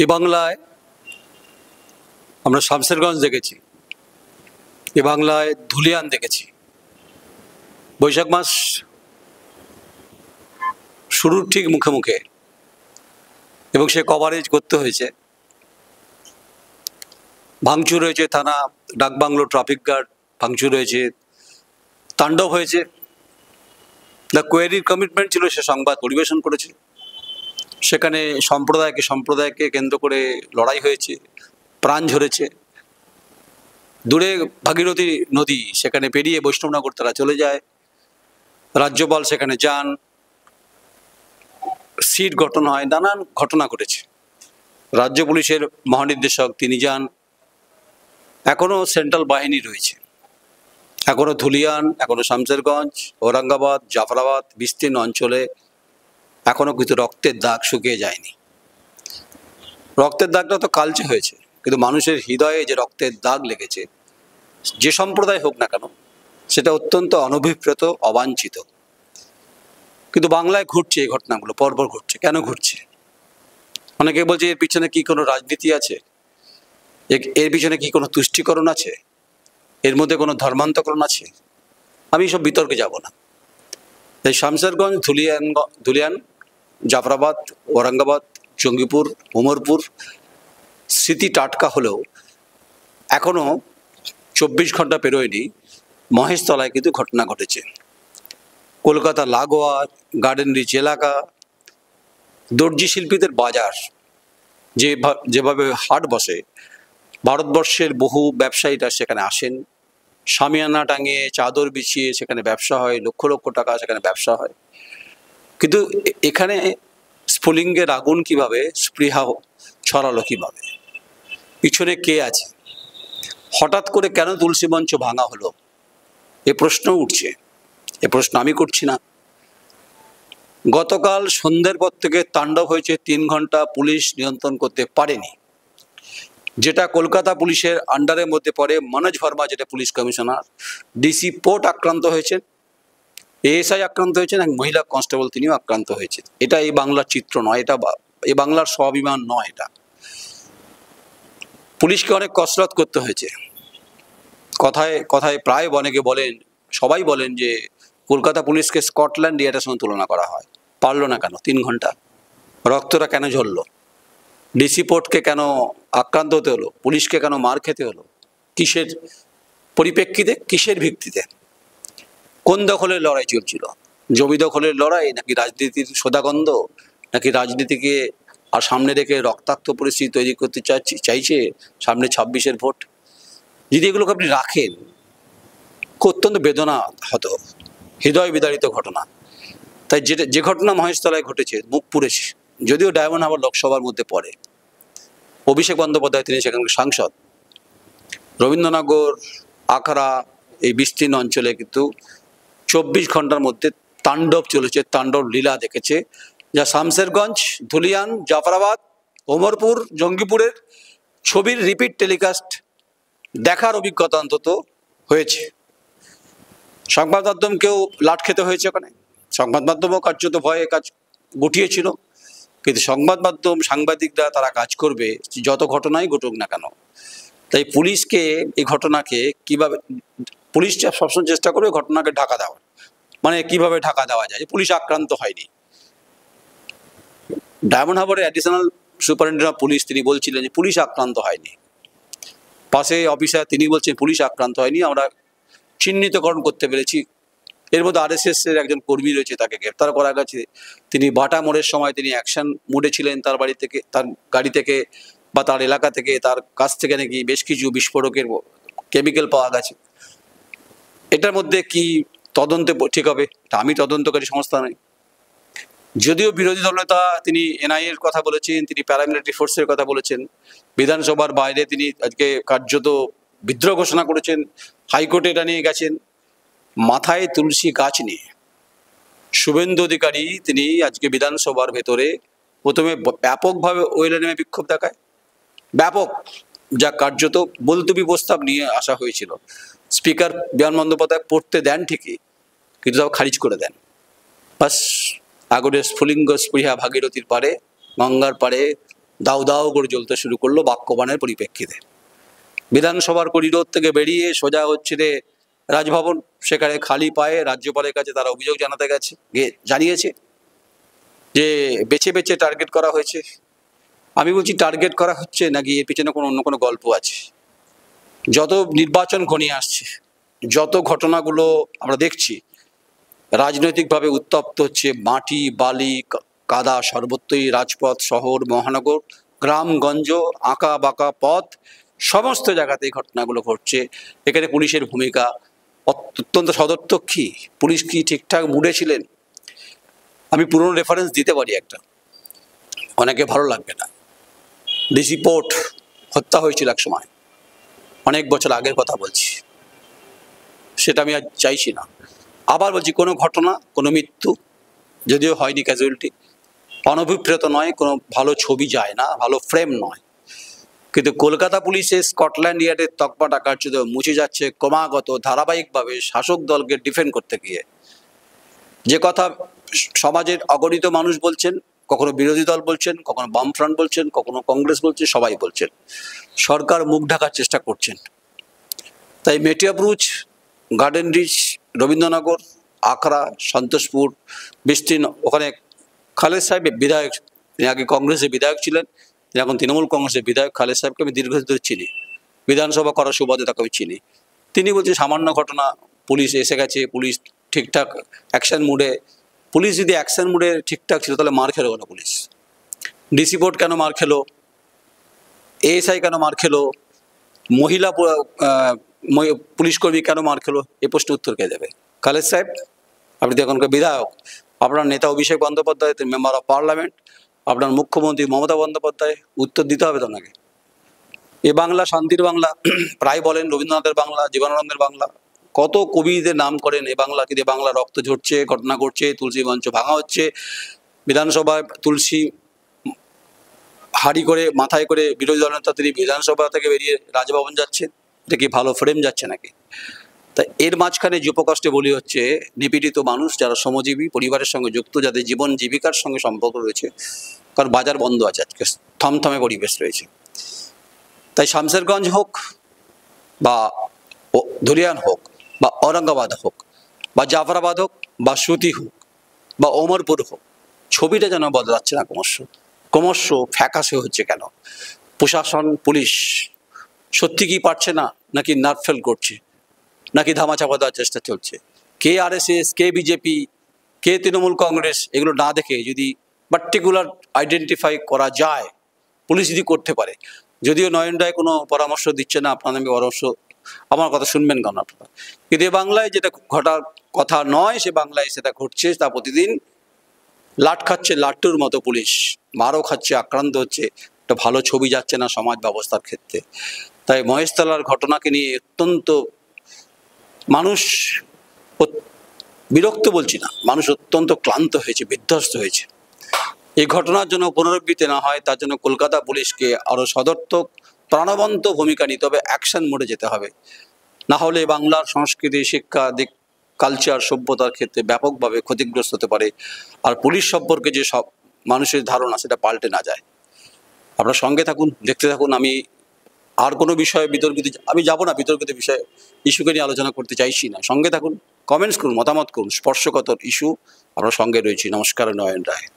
এ বাংলায় আমরা শামসেরগঞ্জ দেখেছি, এ বাংলায় ধুলিয়ান দেখেছি। বৈশাখ মাস শুরুর ঠিক মুখে মুখে এবং সে কভারেজ করতে হয়েছে। ভাঙচুর হয়েছে থানা, ডাকবাংলো, ট্রাফিক গার্ড ভাঙচুর হয়েছে, তাণ্ডব হয়েছে। দ্য কোয়েরির কমিটমেন্ট ছিল, সে সংবাদ পরিবেশন করেছে। সেখানে সম্প্রদায়কে কেন্দ্র করে লড়াই হয়েছে, প্রাণ ঝরেছে। দূরে ভাগীরথী নদী, সেখানে পেরিয়ে বৈষ্ণবনগর তারা চলে যায়। রাজ্যপাল সেখানে যান, সিট গঠন হয়, নানান ঘটনা ঘটেছে। রাজ্য পুলিশের মহানির্দেশক তিনি যান। এখনো সেন্ট্রাল বাহিনী রয়েছে, এখনো ধুলিয়ান, এখনো শামসেরগঞ্জ, ঔরঙ্গাবাদ, জাফরাবাদ বিস্তীর্ণ অঞ্চলে এখনো কিন্তু রক্তের দাগ শুকিয়ে যায়নি। রক্তের দাগটা তো কালচে হয়েছে, কিন্তু মানুষের হৃদয়ে যে রক্তের দাগ লেগেছে, যে সম্প্রদায় হোক না কেন, সেটা অত্যন্ত অনভিপ্রেত, অবাঞ্ছিত। কিন্তু বাংলায় ঘটছে এই ঘটনাগুলো, পরপর ঘটছে। কেন ঘটছে? অনেকে বলছে এর পিছনে কি কোনো রাজনীতি আছে, এর পিছনে কি কোনো তুষ্টিকরণ আছে, এর মধ্যে কোনো ধর্মান্তকরণ আছে। আমি সব বিতর্কে যাব না। এই শামসেরগঞ্জ, ধুলিয়ান, জাফরাবাদ, ঔরঙ্গাবাদ, জঙ্গিপুর, উমরপুর স্মৃতি টাটকা হলেও এখনো 24 ঘন্টা পেরোয়নি, মহেশতলায় কিন্তু ঘটনা ঘটেছে। কলকাতা লাগোয়া গার্ডেন রিচ এলাকা, দর্জি শিল্পীদের বাজার, যেভাবে হাট বসে, ভারতবর্ষের বহু ব্যবসায়ীরা সেখানে আসেন। শামিয়ানা টাঙিয়ে, চাদর বিছিয়ে সেখানে ব্যবসা হয়, লক্ষ লক্ষ টাকা সেখানে ব্যবসা হয়। কিন্তু এখানে স্ফুলিঙ্গের আগুন কিভাবে, স্পৃহা ছড়ালো কিভাবে, পিছনে কে আছে? হঠাৎ করে কেন তুলসী মঞ্চ ভাঙা হলো, এ প্রশ্ন উঠছে। এ প্রশ্ন আমি করছি না। গতকাল সন্ধ্যের পর থেকে তাণ্ডব হয়েছে 3 ঘন্টা, পুলিশ নিয়ন্ত্রণ করতে পারেনি। যেটা কলকাতা পুলিশের আন্ডারের মধ্যে পড়ে, মনোজ ভার্মা যেটা পুলিশ কমিশনার, ডিসি পোর্ট আক্রান্ত হয়েছেন, এএসআই আক্রান্ত হয়েছেন, এক মহিলা কনস্টেবল তিনিও আক্রান্ত হয়েছেন। এটা এই বাংলার চিত্র নয়, এটা এই বাংলার স্বাভিমান নয়। এটা পুলিশকে অনেক কসরত করতে হয়েছে। কথায় কথায় প্রায় অনেকে বলেন, সবাই বলেন যে কলকাতা পুলিশকে স্কটল্যান্ড ইয়ার্ডের সঙ্গে তুলনা করা হয়। পারলো না কেন? 3 ঘন্টা। রক্তটা কেন ঝরলো? ডিসি পোর্টকে কেন আক্রান্ত হতে হলো? পুলিশকে কেন মার খেতে হলো? কিসের পরিপ্রেক্ষিতে, কিসের ভিত্তিতে? কোন দখলের লড়াই চলছিল? জমি দখলের লড়াই, নাকি রাজনীতির সোদাগন্ধ, নাকি রাজনীতিকে আর সামনে রেখে রক্তাক্ত পরিস্থিতি তৈরি করতে চাইছে সামনে 26-এর ভোট? যদি এগুলোকে আপনি রাখেন, অত্যন্ত বেদনা হতো, হৃদয় বিদারিত ঘটনা। তাই যে ঘটনা মহেশতলায় ঘটেছে, মুখ পুড়েছে। যদিও ডায়মন্ড হারবার লোকসভার মধ্যে পড়ে, অভিষেক বন্দ্যোপাধ্যায় তিনি সেখানকার সাংসদ। রবীন্দ্রনগর, আখড়া এই বিস্তীর্ণ অঞ্চলে কিন্তু 24 ঘন্টার মধ্যে তাণ্ডব চলেছে, তাণ্ডব লীলা দেখেছে, যা শামসেরগঞ্জ, ধুলিয়ান, জাফরাবাদ, ওমরপুর, জঙ্গিপুরের ছবির রিপিট টেলিকাস্ট দেখার অভিজ্ঞতা অন্তত হয়েছে। সংবাদ মাধ্যমকেও লাট খেতে হয়েছে ওখানে। সংবাদ মাধ্যমও কার্যত ভয়ে কাজ গুটিয়েছিল। কিন্তু সংবাদ মাধ্যম, সাংবাদিকরা তারা কাজ করবে যত ঘটনাই ঘটুক না কেন। তাই পুলিশকে, এই ঘটনাকে কিভাবে, পুলিশ সবসময় চেষ্টা করবে ঘটনাকে ঢাকা দেওয়ার। মানে কিভাবে ঢাকা দেওয়া যায়, পুলিশ আক্রান্ত হয়নি। ডায়মন্ড হারবারের অ্যাডিশনাল সুপারিনটেন্ডেন্ট অফ পুলিশ তিনি বলছিলেন যে পুলিশ আক্রান্ত হয়নি। পাশে অফিসার তিনি বলছেন পুলিশ আক্রান্ত হয়নি, আমরা চিহ্নিতকরণ করতে পেরেছি। এর মধ্যে RSS এর একজন কর্মী রয়েছে, তাকে গ্রেপ্তার করা গেছে। তিনি বাটা মোড়ের সময় তিনি অ্যাকশন মুডে ছিলেন, তার বাড়ি থেকে, তার গাড়ি থেকে বা তার এলাকা থেকে, তার কাছ থেকে নাকি বেশ কিছু বিস্ফোরকের কেমিক্যাল পাওয়া গেছে। এটার মধ্যে কি তদন্তে ঠিক হবে? আমি তদন্তকারী সংস্থা নই। যদিও বিরোধী দলনেতা তিনি NIA এর কথা বলেছেন, তিনি প্যারামিলিটারি ফোর্সের কথা বলেছেন, বিধানসভার বাইরে তিনি আজকে কার্যত বিদ্রোহ ঘোষণা করেছেন, হাইকোর্টে এটা নিয়ে গেছেন। মাথায় তুলসী গাছ নিয়ে শুভেন্দু অধিকারী তিনি আজকে বিধানসভার ভেতরে প্রথমে ব্যাপকভাবে ওয়েলে নেমে বিক্ষোভ দেখায়, ব্যাপক, যা কার্যত মুলতবি প্রস্তাব নিয়ে আসা হয়েছিল। স্পিকার বিমান বন্দ্যোপাধ্যায় পড়তে দেন ঠিকই, কিন্তু তাও খারিজ করে দেন। বাস আগুনের স্ফুলিঙ্গ স্পৃহা ভাগীরথীর পারে, গঙ্গার পারে, দাউ দাউ করে জ্বলতে শুরু করলো বাক্যবাণের পরিপ্রেক্ষিতে। বিধানসভার করিডোর থেকে বেরিয়ে সোজা হচ্ছে রে রাজভবন, সেখানে খালি পায়ে রাজ্যপালের কাছে তারা অভিযোগ জানাতে গেছে, জানিয়েছে যে বেছে বেছে টার্গেট করা হয়েছে। আমি বলছি টার্গেট করা হচ্ছে নাকি এর পিছনে কোনো অন্য কোনো গল্প আছে? যত নির্বাচন ঘনিয়ে আসছে, যত ঘটনাগুলো আমরা দেখছি রাজনৈতিকভাবে উত্তপ্ত হচ্ছে, মাটি বালি কাদা সর্বত্রই, রাজপথ শহর মহানগর গ্রামগঞ্জ আঁকা বাঁকা পথ সমস্ত জায়গাতেই ঘটনাগুলো ঘটছে। এখানে পুলিশের ভূমিকা অত্যন্ত সদর্থক। পুলিশ কি ঠিকঠাক মুডে ছিলেন? আমি পুরনো রেফারেন্স দিতে পারি একটা, অনেকে ভালো লাগবে না। ডিসি পোর্ট হত্যা হয়েছিল এক সময়, অনেক বছর আগের কথা বলছি, সেটা আমি আর চাইছি না। আবার বলছি কোনো ঘটনা কোনো মৃত্যু যদিও হয়নি, ক্যাজুয়ালিটি অনভিপ্রেত নয়, কোনো ভালো ছবি যায় না, ভালো ফ্রেম নয়। কিন্তু কলকাতা পুলিশের স্কটল্যান্ড ইয়ার্ডের তকমাটা কার্যত মুছে যাচ্ছে ক্রমাগত ধারাবাহিকভাবে শাসক দলকে ডিফেন্ড করতে গিয়ে। যে কথা সমাজের অগণিত মানুষ বলছেন, কখনো বিরোধী দল বলছেন, কখনো বামফ্রন্ট বলছেন, কখনো কংগ্রেস বলছে, সবাই বলছেন, সরকার মুখ ঢাকার চেষ্টা করছেন। তাই মেটিয়াবুরুজ, গার্ডেন রিচ, রবীন্দ্রনগর, আখড়া, সন্তোষপুর, বিস্তীর্ণ, ওখানে খালেদ সাহেব বিধায়ক, তিনি আগে কংগ্রেসের বিধায়ক ছিলেন, তিনি এখন তৃণমূল কংগ্রেসের বিধায়ক। খালেদ সাহেবকে আমি দীর্ঘদিন ধরে চিনি, বিধানসভা করার সুবাদে তাকে আমি চিনি। তিনি বলছেন সামান্য ঘটনা, পুলিশ এসে গেছে, পুলিশ ঠিকঠাক অ্যাকশন মুডে। পুলিশ যদি অ্যাকশন মুডে ঠিকঠাক ছিল তাহলে মার খেলো কেন পুলিশ? ডিসি পোর্ট কেন মার খেলো? এএসআই কেন মার খেলো? মহিলা পুলিশকর্মী কেন মার খেলো? এই প্রশ্ন উত্তর কে দেবে? খালেদ সাহেব, আপনি তো এখনকার বিধায়ক, আপনার নেতা Abhishek Bandyopadhyay member of parliament, আপনার মুখ্যমন্ত্রী মমতা বন্দ্যোপাধ্যায়, উত্তর দিতে হবে তো আপনাকে। এ বাংলা শান্তির বাংলা প্রায় বলেন, রবীন্দ্রনাথের বাংলা, জীবনানন্দের বাংলা, কত কবিদের নাম করেন এ বাংলা, কিন্তু বাংলা রক্ত ঝরছে, ঘটনা ঘটছে, তুলসী মঞ্চ ভাঙা হচ্ছে, বিধানসভায় তুলসী হাড়ি করে মাথায় করে বিরোধী দলনেতা তিনি বিধানসভা থেকে বেরিয়ে রাজভবন যাচ্ছেন, এটা কি ভালো ফ্রেম যাচ্ছে নাকি? তাই এর মাঝখানে যুপকষ্টে বলি হচ্ছে নিপীড়িত মানুষ যারা শ্রমজীবী পরিবারের সঙ্গে যুক্ত, যাদের জীবন জীবিকার সঙ্গে সম্পর্ক রয়েছে, কারণ বাজার বন্ধ আছে, আজকে থমথমে পরিবেশ রয়েছে। তাই শামসেরগঞ্জ হোক বা ধুলিয়ান হোক বা ঔরঙ্গাবাদ হোক বা জাফরাবাদ হোক বা সুতি হোক বা ওমরপুর হোক, ছবিটা যেন বদলাচ্ছে না, ক্রমশ ফ্যাকাশে হচ্ছে কেন? প্রশাসন পুলিশ সত্যি কি পারছে না, নাকি নার্ভ ফেল করছে, নাকি ধামাচাপা দেওয়ার চেষ্টা চলছে? কে আরএসএস, কে বিজেপি, কে তৃণমূল কংগ্রেস, এগুলো না দেখে যদি পার্টিকুলার আইডেন্টিফাই করা যায়, পুলিশ যদি করতে পারে। যদিও নয়ন রায় কোনো পরামর্শ দিচ্ছে না, আপনার আমি পরামর্শ, আমার কথা শুনবেন কেন আপনারা? কিন্তু এ বাংলায় যেটা ঘটার কথা নয়, সে বাংলায় সেটা ঘটছে, তা প্রতিদিন লাট খাচ্ছে লাট্টুর মতো পুলিশ, মারও খাচ্ছে, আক্রান্ত হচ্ছে, একটা ভালো ছবি যাচ্ছে না সমাজ ব্যবস্থার ক্ষেত্রে। তাই মহেশতলার ঘটনাকে নিয়ে অত্যন্ত মানুষ বিরক্ত বলছি না, মানুষ অত্যন্ত ক্লান্ত হয়েছে, বিধ্বস্ত হয়েছে। এই ঘটনার জন্য পুনরাবৃত্তি না হয় তার জন্য কলকাতা পুলিশকে আরও সদর্থক প্রাণবন্ত ভূমিকা নিতে হবে, অ্যাকশন মোডে যেতে হবে। না হলে বাংলার সংস্কৃতি, শিক্ষা, দিক, কালচার, সভ্যতার ক্ষেত্রে ব্যাপকভাবে ক্ষতিগ্রস্ত হতে পারে। আর পুলিশ সম্পর্কে যে সব মানুষের ধারণা সেটা পাল্টে না যায়। আপনারা সঙ্গে থাকুন, দেখতে থাকুন। আমি আর কোনো বিষয়ে বিতর্কিত আমি যাব না, বিতর্কিত বিষয়ে ইস্যুকে নিয়ে আলোচনা করতে চাইছি না। সঙ্গে থাকুন, কমেন্টস করুন, মতামত করুন, স্পর্শকাতর ইস্যু আমরা সঙ্গে রয়েছি। নমস্কার, নয়ন রায়।